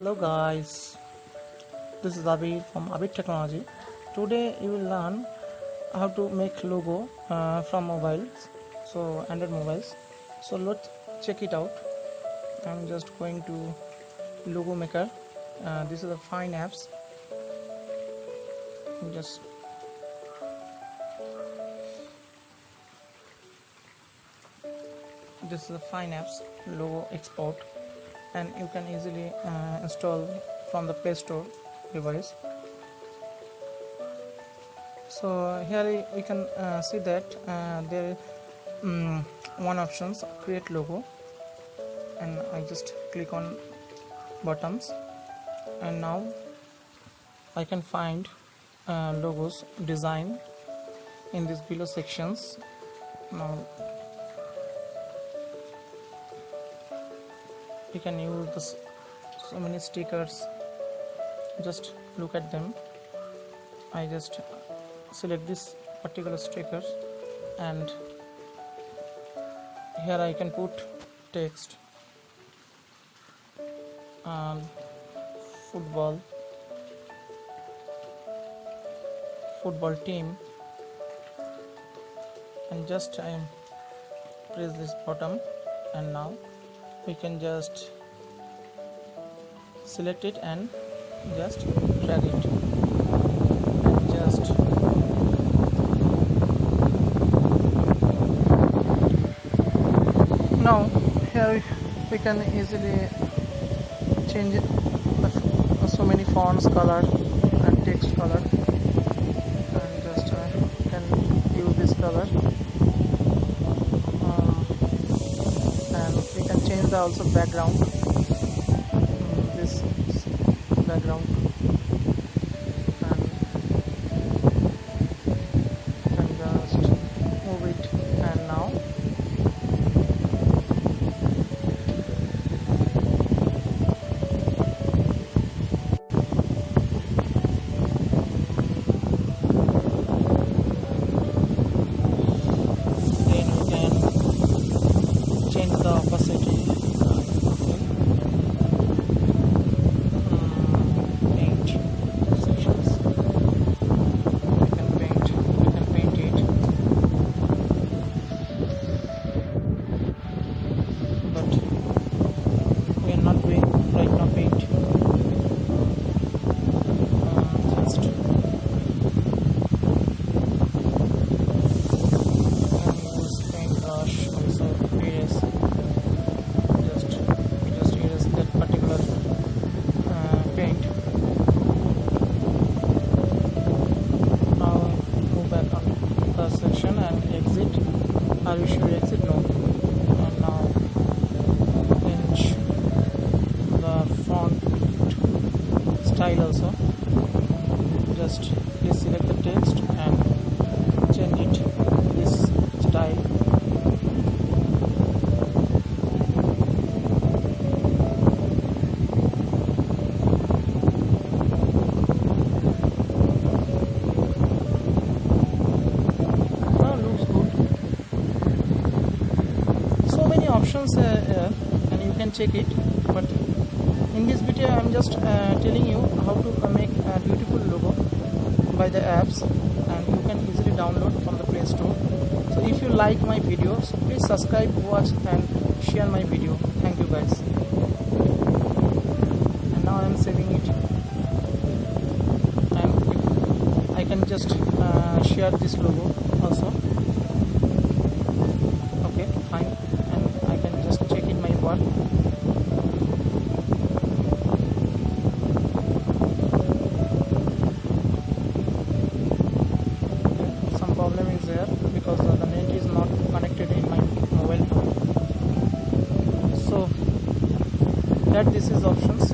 Hello guys, this is Abhi from Abhi Technology. Today you will learn how to make logo from mobiles, so Android mobiles. So let's check it out. I'm just going to Logo Maker. This is a fine apps. Just this is a fine apps logo export, and you can easily install from the Play Store device. So here we can see that there one options create logo, and I just click on buttons, and now I can find logos design in these below sections. Now you can use this, so many stickers. Just look at them. I just select this particular stickers, and here I can put text, football team, and just I press this button, and now we can just select it and just drag it, and just now here we can easily change it, so many fonts color and text color, and just can use this color, and we can change the also background, this background, and can just move it, and now change the opacity. Paint sections. We can paint it, but we are not doing right now paint. Just use paint brush also. Erase. We just erase that particular paint. Now move back on the section and exit. Are you sure exit? No. And now change the font style also. Just please select the text and change it this style. So many options here, and you can check it, but in this video I am just telling you how to make a beautiful logo by the apps, and you can easily download from the Play Store. So if you like my video, so please subscribe, watch and share my video. Thank you guys. And now I am saving it, and I can just share this logo also. Okay, fine, and I can just check in my work. Okay, some problem is there because the net is not connected in my mobile phone. So that this is options.